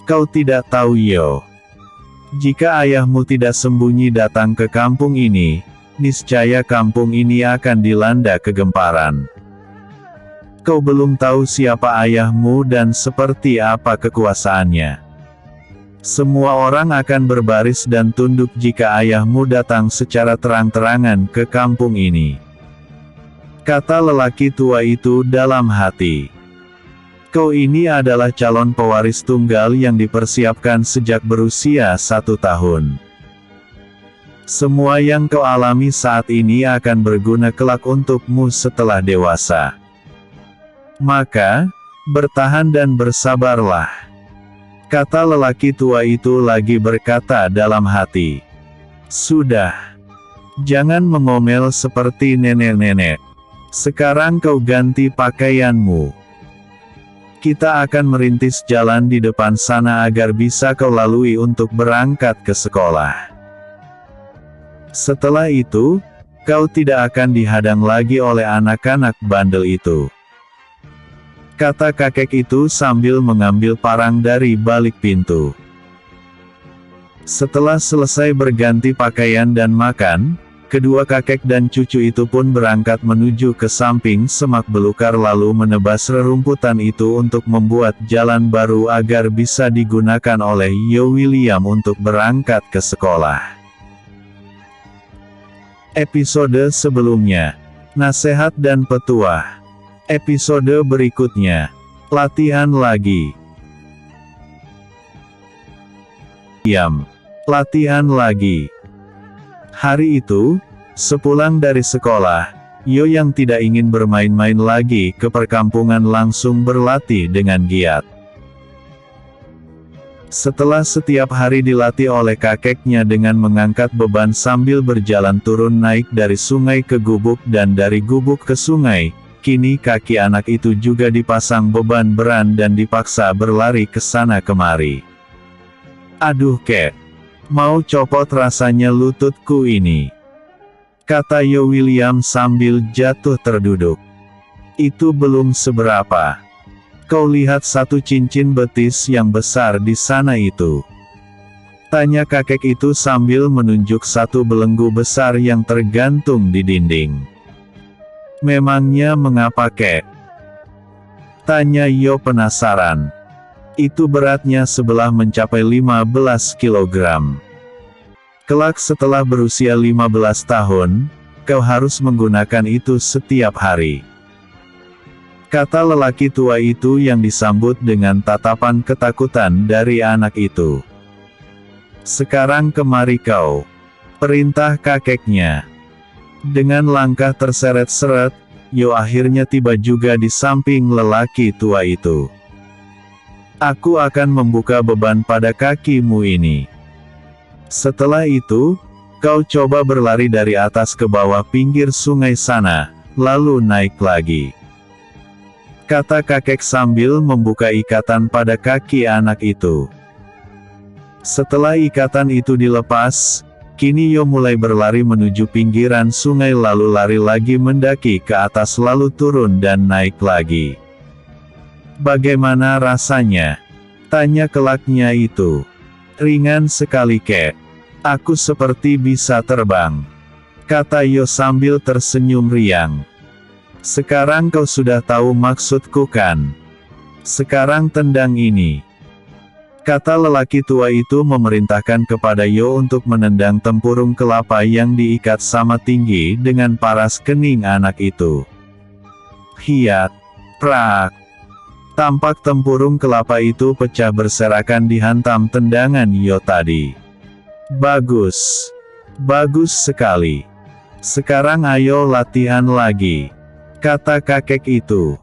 Kau tidak tahu Yo. Jika ayahmu tidak sembunyi datang ke kampung ini, niscaya kampung ini akan dilanda kegemparan. Kau belum tahu siapa ayahmu dan seperti apa kekuasaannya. Semua orang akan berbaris dan tunduk jika ayahmu datang secara terang-terangan ke kampung ini. Kata lelaki tua itu dalam hati. Kau ini adalah calon pewaris tunggal yang dipersiapkan sejak berusia 1 tahun. Semua yang kau alami saat ini akan berguna kelak untukmu setelah dewasa. Maka, bertahan dan bersabarlah. Kata lelaki tua itu lagi berkata dalam hati. Sudah. Jangan mengomel seperti nenek-nenek. Sekarang kau ganti pakaianmu. Kita akan merintis jalan di depan sana agar bisa kau lalui untuk berangkat ke sekolah. Setelah itu, kau tidak akan dihadang lagi oleh anak-anak bandel itu. Kata kakek itu sambil mengambil parang dari balik pintu. Setelah selesai berganti pakaian dan makan, kedua kakek dan cucu itu pun berangkat menuju ke samping semak belukar lalu menebas rerumputan itu untuk membuat jalan baru agar bisa digunakan oleh Yo William untuk berangkat ke sekolah. Episode sebelumnya, nasihat dan petuah. Episode berikutnya, latihan lagi. Latihan lagi. Hari itu, sepulang dari sekolah, Yo yang tidak ingin bermain-main lagi ke perkampungan langsung berlatih dengan giat. Setelah setiap hari dilatih oleh kakeknya dengan mengangkat beban sambil berjalan turun naik dari sungai ke gubuk dan dari gubuk ke sungai, kini kaki anak itu juga dipasang beban beran dan dipaksa berlari ke sana kemari. "Aduh kek, mau copot rasanya lututku ini," kata Yo William sambil jatuh terduduk. "Itu belum seberapa. Kau lihat satu cincin betis yang besar di sana itu?" tanya kakek itu sambil menunjuk satu belenggu besar yang tergantung di dinding. "Memangnya mengapa kek?" tanya Yo penasaran. "Itu beratnya sebelah mencapai 15 kilogram. Kelak setelah berusia 15 tahun, kau harus menggunakan itu setiap hari," kata lelaki tua itu yang disambut dengan tatapan ketakutan dari anak itu. "Sekarang kemari kau," perintah kakeknya. Dengan langkah terseret-seret, Yo akhirnya tiba juga di samping lelaki tua itu. "Aku akan membuka beban pada kakimu ini. Setelah itu, kau coba berlari dari atas ke bawah pinggir sungai sana, lalu naik lagi," kata kakek sambil membuka ikatan pada kaki anak itu. Setelah ikatan itu dilepas, kini Yo mulai berlari menuju pinggiran sungai lalu lari lagi mendaki ke atas lalu turun dan naik lagi. "Bagaimana rasanya?" tanya kelaknya itu. "Ringan sekali kek. Aku seperti bisa terbang," kata Yo sambil tersenyum riang. "Sekarang kau sudah tahu maksudku kan? Sekarang tendang ini," kata lelaki tua itu memerintahkan kepada Yo untuk menendang tempurung kelapa yang diikat sama tinggi dengan paras kening anak itu. Hiat, prak. Tampak tempurung kelapa itu pecah berserakan dihantam tendangan Yo tadi. "Bagus. Bagus sekali. Sekarang ayo latihan lagi," kata kakek itu.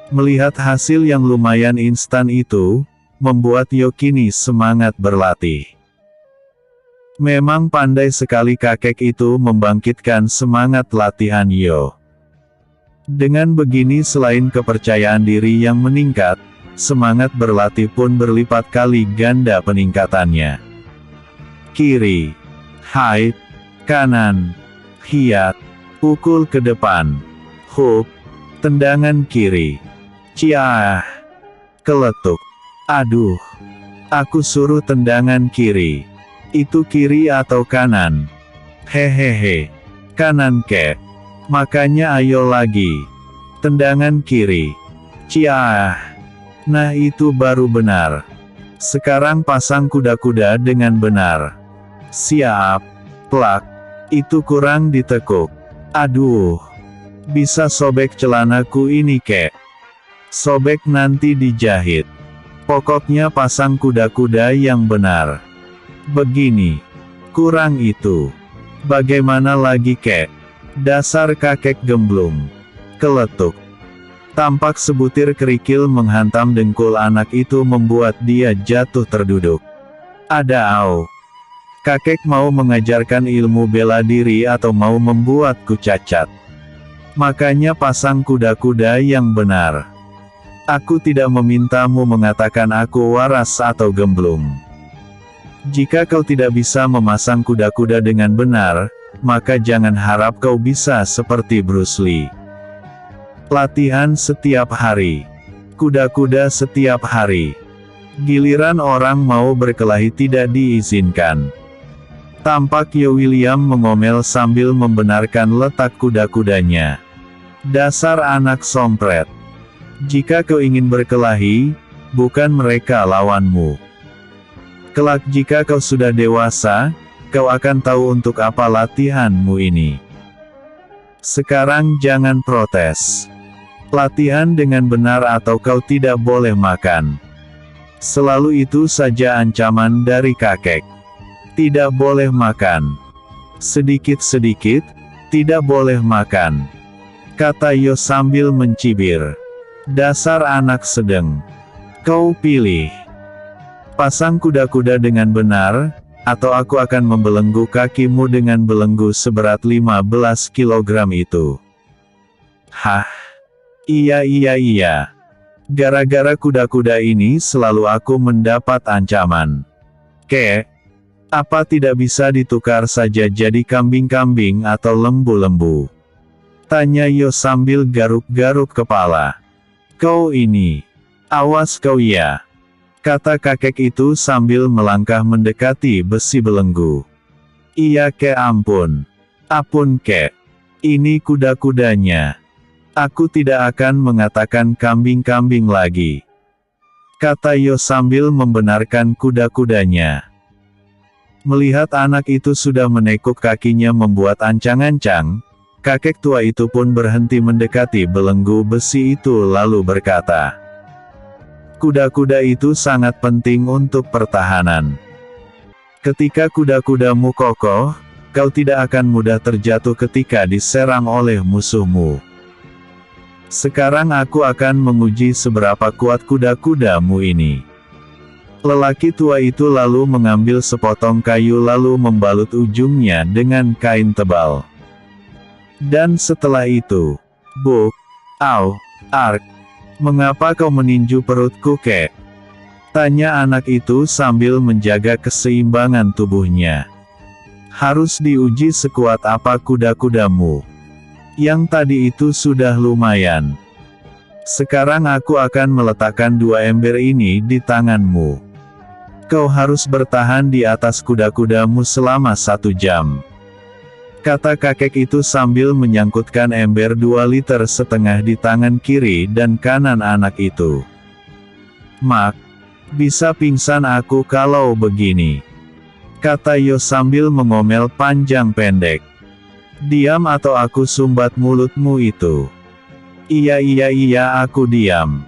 Melihat hasil yang lumayan instan itu, membuat Yo kini semangat berlatih. Memang pandai sekali kakek itu membangkitkan semangat latihan Yo. Dengan begini selain kepercayaan diri yang meningkat, semangat berlatih pun berlipat kali ganda peningkatannya. Kiri, haid, kanan, hiat, pukul ke depan, hook, tendangan kiri, ciah, keletuk. "Aduh, aku suruh tendangan kiri. Itu kiri atau kanan?" "Hehehe, kanan kek. Makanya ayo lagi. Tendangan kiri. Ciah. Nah itu baru benar. Sekarang pasang kuda-kuda dengan benar. Siap. Plak. Itu kurang ditekuk. Aduh. Bisa sobek celanaku ini kek. Sobek nanti dijahit. Pokoknya pasang kuda-kuda yang benar. Begini. Kurang itu. Bagaimana lagi kek? Dasar kakek gemblung." Keletuk. Tampak sebutir kerikil menghantam dengkul anak itu membuat dia jatuh terduduk. "Ada au. Kakek mau mengajarkan ilmu bela diri atau mau membuatku cacat? Makanya pasang kuda-kuda yang benar. Aku tidak memintamu mengatakan aku waras atau gemblung. Jika kau tidak bisa memasang kuda-kuda dengan benar, maka jangan harap kau bisa seperti Bruce Lee. Latihan setiap hari. Kuda-kuda setiap hari. Giliran orang mau berkelahi tidak diizinkan." Tampak Yo William mengomel sambil membenarkan letak kuda-kudanya. "Dasar anak sompret. Jika kau ingin berkelahi, bukan mereka lawanmu. Kelak jika kau sudah dewasa, kau akan tahu untuk apa latihanmu ini. Sekarang jangan protes. Latihan dengan benar atau kau tidak boleh makan." Selalu itu saja ancaman dari kakek. Tidak boleh makan. Sedikit-sedikit, tidak boleh makan, kata Yo sambil mencibir. Dasar anak sedeng. Kau pilih. Pasang kuda-kuda dengan benar, atau aku akan membelenggu kakimu dengan belenggu seberat 15 kilogram itu. Hah? Iya. Gara-gara kuda-kuda ini selalu aku mendapat ancaman. Kek, apa tidak bisa ditukar saja jadi kambing-kambing atau lembu-lembu? Tanya Yo sambil garuk-garuk kepala. Kau ini. Awas kau ya. Kata kakek itu sambil melangkah mendekati besi belenggu. Iya kek ampun. Ampun kek. Ini kuda-kudanya. Aku tidak akan mengatakan kambing-kambing lagi. Kata Yo sambil membenarkan kuda-kudanya. Melihat anak itu sudah menekuk kakinya membuat ancang-ancang, kakek tua itu pun berhenti mendekati belenggu besi itu lalu berkata, kuda-kuda itu sangat penting untuk pertahanan. Ketika kuda-kudamu kokoh, kau tidak akan mudah terjatuh ketika diserang oleh musuhmu. Sekarang aku akan menguji seberapa kuat kuda-kudamu ini. Lelaki tua itu lalu mengambil sepotong kayu lalu membalut ujungnya dengan kain tebal. Dan setelah itu, Buk, Au, Ark, mengapa kau meninju perutku kek? Tanya anak itu sambil menjaga keseimbangan tubuhnya. Harus diuji sekuat apa kuda-kudamu. Yang tadi itu sudah lumayan. Sekarang aku akan meletakkan 2 ember ini di tanganmu. Kau harus bertahan di atas kuda-kudamu selama 1 jam. Kata kakek itu sambil menyangkutkan ember 2,5 liter di tangan kiri dan kanan anak itu. Mak, bisa pingsan aku kalau begini. Kata Yo sambil mengomel panjang pendek. Diam atau aku sumbat mulutmu itu. Iya aku diam.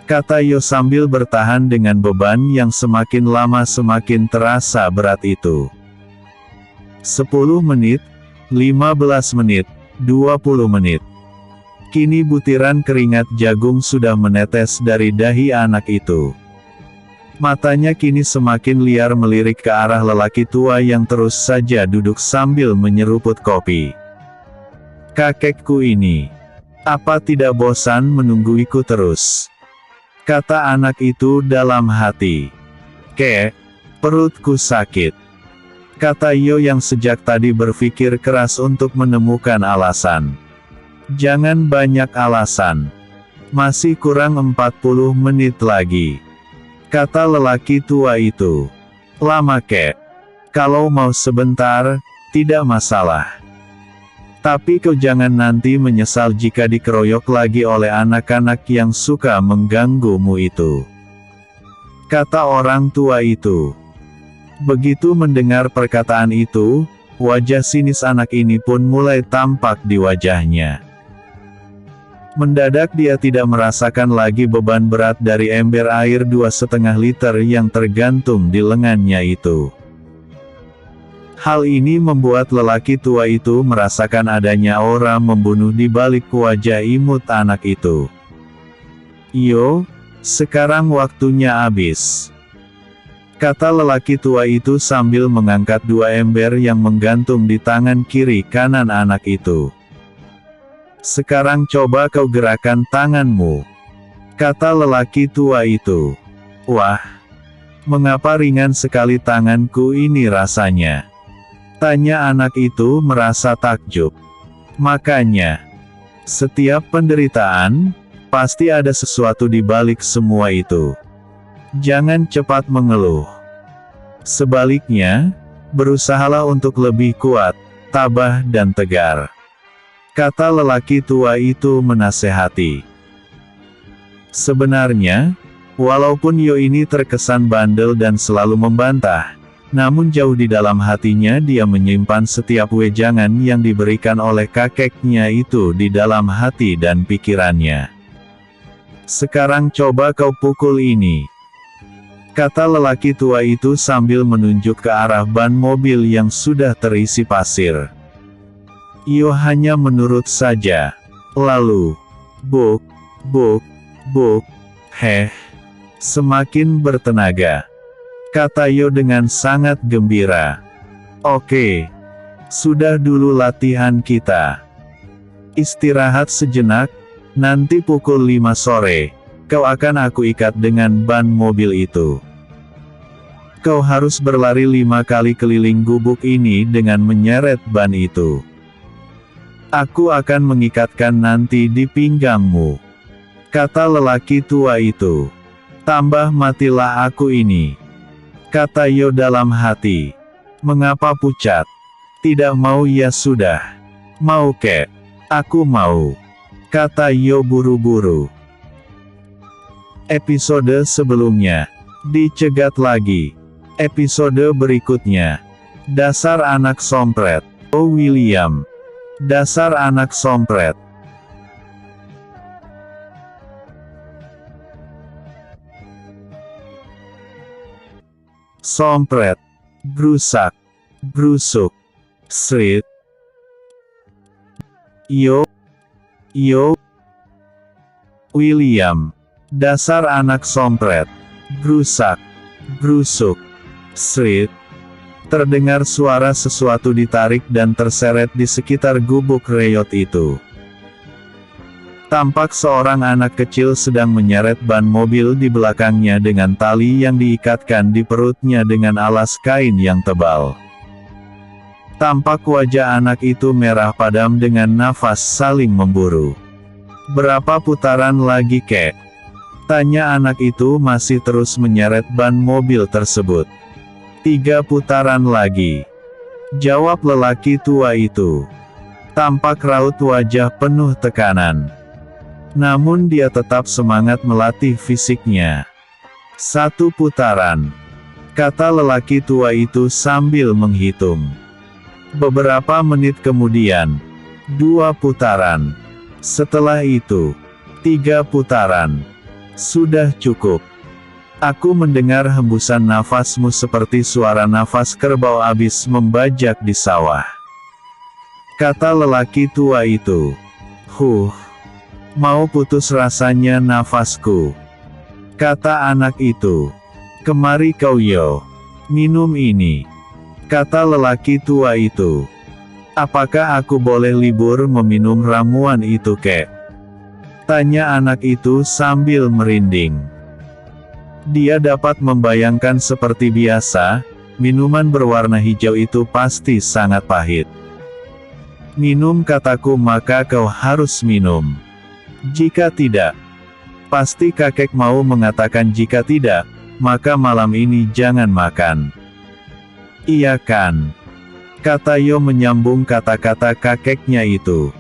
Kata Yo sambil bertahan dengan beban yang semakin lama semakin terasa berat itu. 10 menit, 15 menit, 20 menit. Kini butiran keringat jagung sudah menetes dari dahi anak itu. Matanya kini semakin liar melirik ke arah lelaki tua yang terus saja duduk sambil menyeruput kopi. Kakekku ini. Apa tidak bosan menungguiku terus? Kata anak itu dalam hati. Kek, perutku sakit. Kata Yo yang sejak tadi berpikir keras untuk menemukan alasan. Jangan banyak alasan. Masih kurang 40 menit lagi. Kata lelaki tua itu. Lama kek. Kalau mau sebentar, tidak masalah. Tapi kau jangan nanti menyesal jika dikeroyok lagi oleh anak-anak yang suka mengganggumu itu. Kata orang tua itu. Begitu mendengar perkataan itu, wajah sinis anak ini pun mulai tampak di wajahnya. Mendadak dia tidak merasakan lagi beban berat dari ember air 2,5 liter yang tergantung di lengannya itu. Hal ini membuat lelaki tua itu merasakan adanya aura membunuh di balik wajah imut anak itu. Yo, sekarang waktunya habis. Kata lelaki tua itu sambil mengangkat 2 ember yang menggantung di tangan kiri kanan anak itu. Sekarang coba kau gerakkan tanganmu. Kata lelaki tua itu. Wah, mengapa ringan sekali tanganku ini rasanya? Tanya anak itu merasa takjub. Makanya, setiap penderitaan, pasti ada sesuatu di balik semua itu. Jangan cepat mengeluh. Sebaliknya, berusahalah untuk lebih kuat, tabah dan tegar. Kata lelaki tua itu menasehati. Sebenarnya, walaupun Yo ini terkesan bandel dan selalu membantah, namun jauh di dalam hatinya dia menyimpan setiap wejangan yang diberikan oleh kakeknya itu di dalam hati dan pikirannya. Sekarang coba kau pukul ini. Kata lelaki tua itu sambil menunjuk ke arah ban mobil yang sudah terisi pasir. Yo hanya menurut saja. Lalu, buk, buk, buk, heh. Semakin bertenaga. kata Yo dengan sangat gembira. Oke. Sudah dulu latihan kita. Istirahat sejenak, nanti pukul 5 sore, kau akan aku ikat dengan ban mobil itu. Kau harus berlari 5 kali keliling gubuk ini dengan menyeret ban itu. Aku akan mengikatkan nanti di pinggangmu, kata lelaki tua itu. Tambah matilah aku ini, kata Yo dalam hati. Mengapa pucat? Tidak mau ya sudah. Mau kek? Aku mau, kata Yo buru-buru. Episode sebelumnya, dicegat lagi. Episode berikutnya, dasar anak sompret. Oh William, dasar anak sompret. Sompret, brusak, brusuk, srit. Yo, William, dasar anak sompret, brusak, brusuk, srit. Terdengar suara sesuatu ditarik dan terseret di sekitar gubuk reyot itu. Tampak seorang anak kecil sedang menyeret ban mobil di belakangnya dengan tali yang diikatkan di perutnya dengan alas kain yang tebal. Tampak wajah anak itu merah padam dengan nafas saling memburu. Berapa putaran lagi kek? Tanya anak itu masih terus menyeret ban mobil tersebut. 3 putaran lagi, jawab lelaki tua itu. Tampak raut wajah penuh tekanan. Namun dia tetap semangat melatih fisiknya. 1 putaran, kata lelaki tua itu sambil menghitung. Beberapa menit kemudian, 2 putaran. Setelah itu, 3 putaran. Sudah cukup. Aku mendengar hembusan nafasmu seperti suara nafas kerbau abis membajak di sawah, kata lelaki tua itu. Mau putus rasanya nafasku, kata anak itu. Kemari kau Yo, minum ini, kata lelaki tua itu. Apakah aku boleh libur meminum ramuan itu kek? Tanya anak itu sambil merinding. Dia dapat membayangkan seperti biasa, minuman berwarna hijau itu pasti sangat pahit. Minum kataku maka kau harus minum. Jika tidak, pasti kakek mau mengatakan jika tidak, maka malam ini jangan makan. Iya kan? Kata Yo menyambung kata-kata kakeknya itu.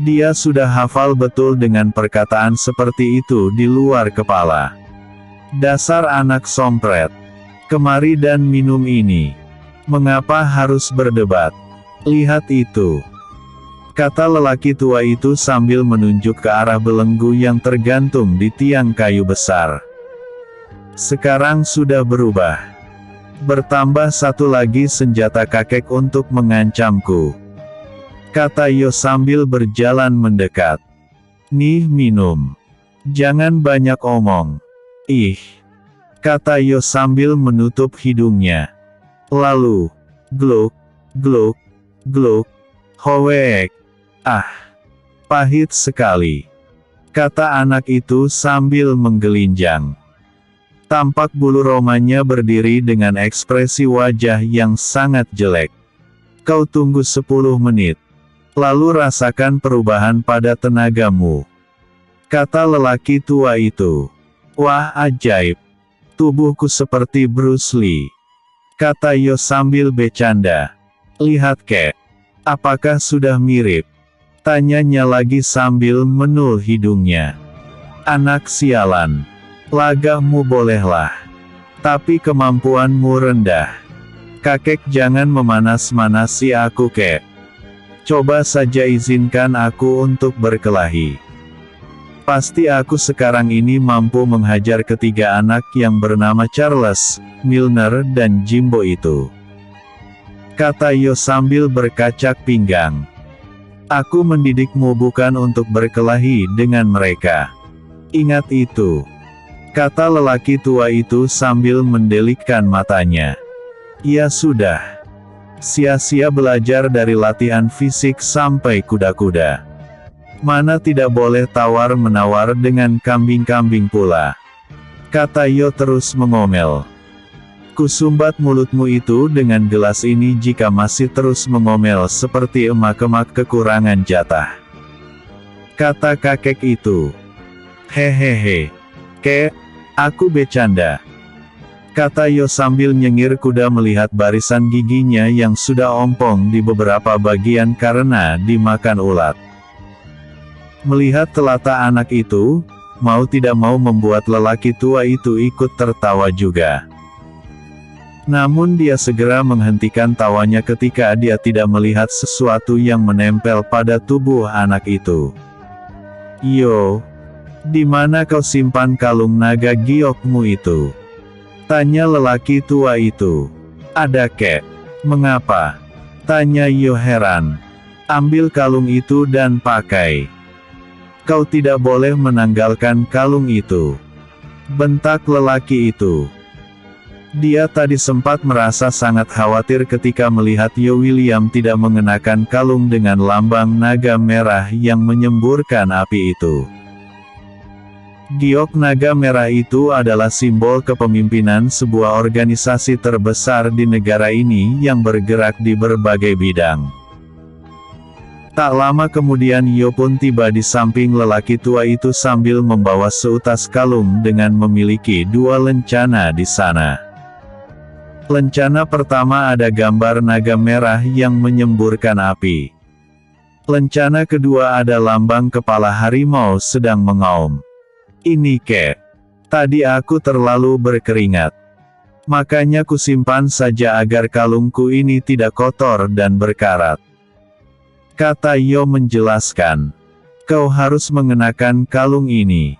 Dia sudah hafal betul dengan perkataan seperti itu di luar kepala. Dasar anak sompret. Kemari dan minum ini. Mengapa harus berdebat? Lihat itu, kata lelaki tua itu sambil menunjuk ke arah belenggu yang tergantung di tiang kayu besar. Sekarang sudah berubah. Bertambah 1 lagi senjata kakek untuk mengancamku, kata Yo sambil berjalan mendekat. Nih minum. Jangan banyak omong. Ih, kata Yo sambil menutup hidungnya. Lalu, gluk, gluk, gluk, hoek. Pahit sekali, kata anak itu sambil menggelinjang. Tampak bulu romanya berdiri dengan ekspresi wajah yang sangat jelek. Kau tunggu 10 menit. Lalu rasakan perubahan pada tenagamu, kata lelaki tua itu. Wah ajaib. Tubuhku seperti Bruce Lee, kata Yo sambil bercanda. Lihat kek. Apakah sudah mirip? Tanyanya lagi sambil menul hidungnya. Anak sialan. Lagahmu bolehlah, tapi kemampuanmu rendah. Kakek jangan memanas-manasi aku kek. Coba saja izinkan aku untuk berkelahi. Pasti aku sekarang ini mampu menghajar ketiga anak yang bernama Charles, Milner dan Jimbo itu, kata Yo sambil berkacak pinggang. Aku mendidikmu bukan untuk berkelahi dengan mereka. Ingat itu, kata lelaki tua itu sambil mendelikkan matanya. Ya sudah. Sia-sia belajar dari latihan fisik sampai kuda-kuda. Mana tidak boleh tawar-menawar dengan kambing-kambing pula. Kata Yo terus mengomel. Kusumbat mulutmu itu dengan gelas ini jika masih terus mengomel seperti emak-emak kekurangan jatah. Kata kakek itu. Hehehe. Kek, aku bercanda. Kata Yo sambil nyengir kuda melihat barisan giginya yang sudah ompong di beberapa bagian karena dimakan ulat. Melihat telata anak itu, mau tidak mau membuat lelaki tua itu ikut tertawa juga. Namun dia segera menghentikan tawanya ketika dia tidak melihat sesuatu yang menempel pada tubuh anak itu. Yo, di mana kau simpan kalung naga giokmu itu? Tanya lelaki tua itu. Ada kek. Mengapa? Tanya Yo heran. Ambil kalung itu dan pakai. Kau tidak boleh menanggalkan kalung itu. Bentak lelaki itu. Dia tadi sempat merasa sangat khawatir ketika melihat Yo William tidak mengenakan kalung dengan lambang naga merah yang menyemburkan api itu. Giok naga merah itu adalah simbol kepemimpinan sebuah organisasi terbesar di negara ini yang bergerak di berbagai bidang. Tak lama kemudian Yo pun tiba di samping lelaki tua itu sambil membawa seutas kalung dengan memiliki 2 lencana di sana. Lencana pertama ada gambar naga merah yang menyemburkan api. Lencana kedua ada lambang kepala harimau sedang mengaum. Ini kek. Tadi aku terlalu berkeringat. Makanya kusimpan saja agar kalungku ini tidak kotor dan berkarat. Kata Yo menjelaskan. Kau harus mengenakan kalung ini.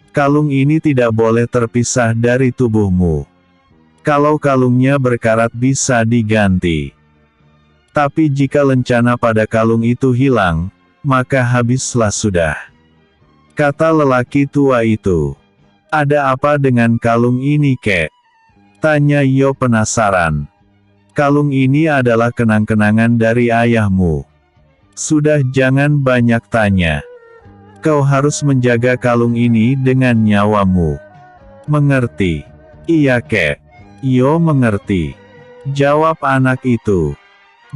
Kalung ini tidak boleh terpisah dari tubuhmu. Kalau kalungnya berkarat bisa diganti. Tapi jika lencana pada kalung itu hilang, maka habislah sudah. Kata lelaki tua itu. Ada apa dengan kalung ini kek? Tanya Yo penasaran. Kalung ini adalah kenang-kenangan dari ayahmu. Sudah jangan banyak tanya. Kau harus menjaga kalung ini dengan nyawamu. Mengerti? Iya kek. Yo mengerti. Jawab anak itu.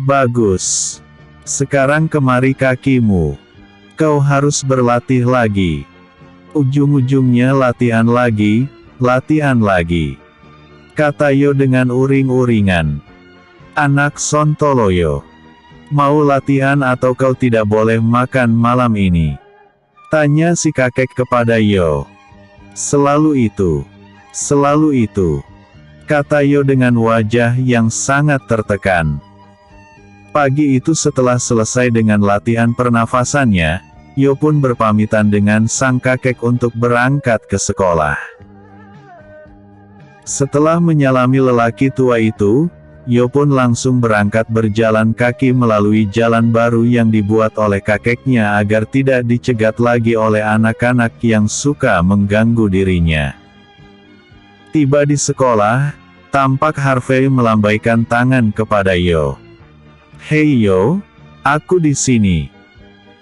Bagus. Sekarang kemari kakimu. Kau harus berlatih lagi. Ujung-ujungnya latihan lagi, latihan lagi. Kata Yo dengan uring-uringan. Anak sontoloyo. Mau latihan atau kau tidak boleh makan malam ini? Tanya si kakek kepada Yo. Selalu itu. Selalu itu. Kata Yo dengan wajah yang sangat tertekan. Pagi itu setelah selesai dengan latihan pernafasannya, Yo pun berpamitan dengan sang kakek untuk berangkat ke sekolah. Setelah menyalami lelaki tua itu, Yo pun langsung berangkat berjalan kaki melalui jalan baru yang dibuat oleh kakeknya agar tidak dicegat lagi oleh anak-anak yang suka mengganggu dirinya. Tiba di sekolah, tampak Harvey melambaikan tangan kepada Yo. Hei Yo, aku di sini.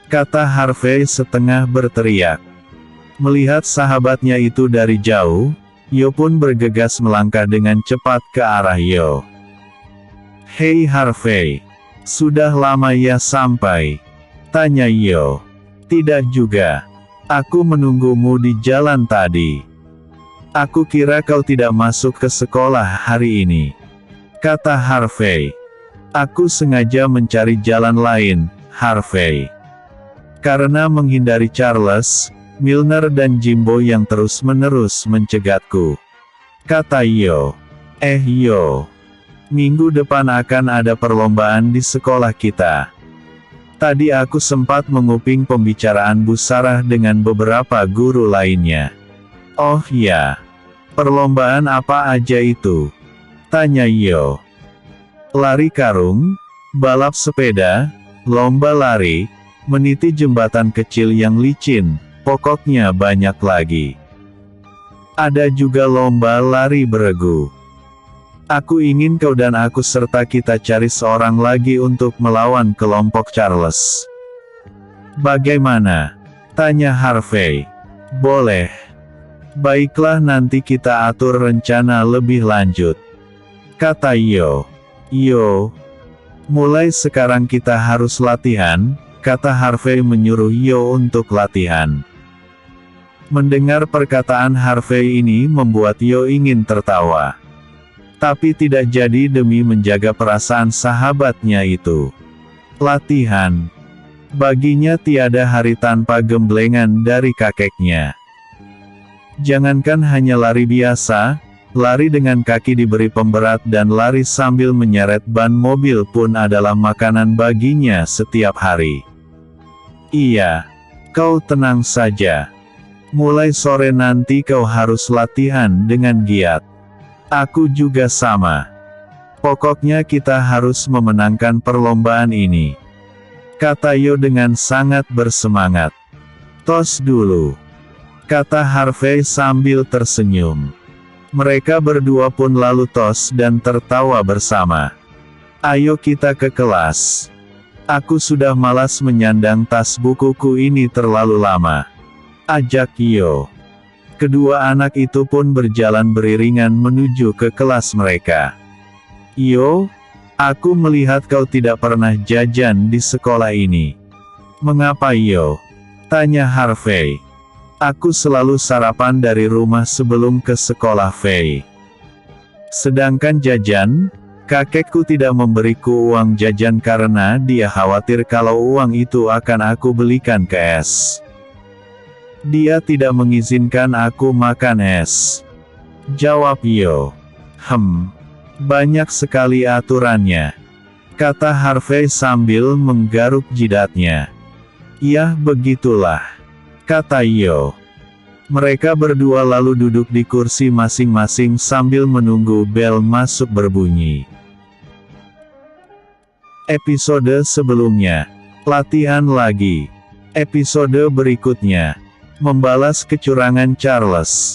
Kata Harvey setengah berteriak. Melihat sahabatnya itu dari jauh, Yo pun bergegas melangkah dengan cepat ke arah Yo. Hei Harvey, sudah lama ya sampai? Tanya Yo. Tidak juga. Aku menunggumu di jalan tadi. Aku kira kau tidak masuk ke sekolah hari ini. Kata Harvey. Aku sengaja mencari jalan lain, Harvey. Karena menghindari Charles, Milner dan Jimbo yang terus-menerus mencegatku. Kata Yo. Yo. Minggu depan akan ada perlombaan di sekolah kita. Tadi aku sempat menguping pembicaraan Bu Sarah dengan beberapa guru lainnya. Oh ya. Perlombaan apa aja itu? Tanya Yo. Lari karung, balap sepeda, lomba lari, meniti jembatan kecil yang licin, pokoknya banyak lagi. Ada juga lomba lari beregu. Aku ingin kau dan aku serta kita cari seorang lagi untuk melawan kelompok Charles. Bagaimana? Tanya Harvey. Boleh. Baiklah, nanti kita atur rencana lebih lanjut, kata Yo. Yo, mulai sekarang kita harus latihan, kata Harvey menyuruh Yo untuk latihan. Mendengar perkataan Harvey ini membuat Yo ingin tertawa. Tapi tidak jadi demi menjaga perasaan sahabatnya itu. Latihan. Baginya tiada hari tanpa gemblengan dari kakeknya. Jangankan hanya lari biasa, lari dengan kaki diberi pemberat dan lari sambil menyeret ban mobil pun adalah makanan baginya setiap hari. Iya, kau tenang saja. Mulai sore nanti kau harus latihan dengan giat. Aku juga sama. Pokoknya kita harus memenangkan perlombaan ini, kata Yo dengan sangat bersemangat. Tos dulu, kata Harvey sambil tersenyum. Mereka berdua pun lalu tos dan tertawa bersama. Ayo kita ke kelas. Aku sudah malas menyandang tas bukuku ini terlalu lama, ajak Yo. Kedua anak itu pun berjalan beriringan menuju ke kelas mereka. Yo, aku melihat kau tidak pernah jajan di sekolah ini. Mengapa Yo? Tanya Harvey. Aku selalu sarapan dari rumah sebelum ke sekolah, Fei. Sedangkan jajan, kakekku tidak memberiku uang jajan karena dia khawatir kalau uang itu akan aku belikan ke es. Dia tidak mengizinkan aku makan es, jawab Yo. Banyak sekali aturannya, kata Harvey sambil menggaruk jidatnya. Ya begitulah, kata Yo. Mereka berdua lalu duduk di kursi masing-masing sambil menunggu bel masuk berbunyi. Episode sebelumnya, latihan lagi. Episode berikutnya, membalas kecurangan Charles.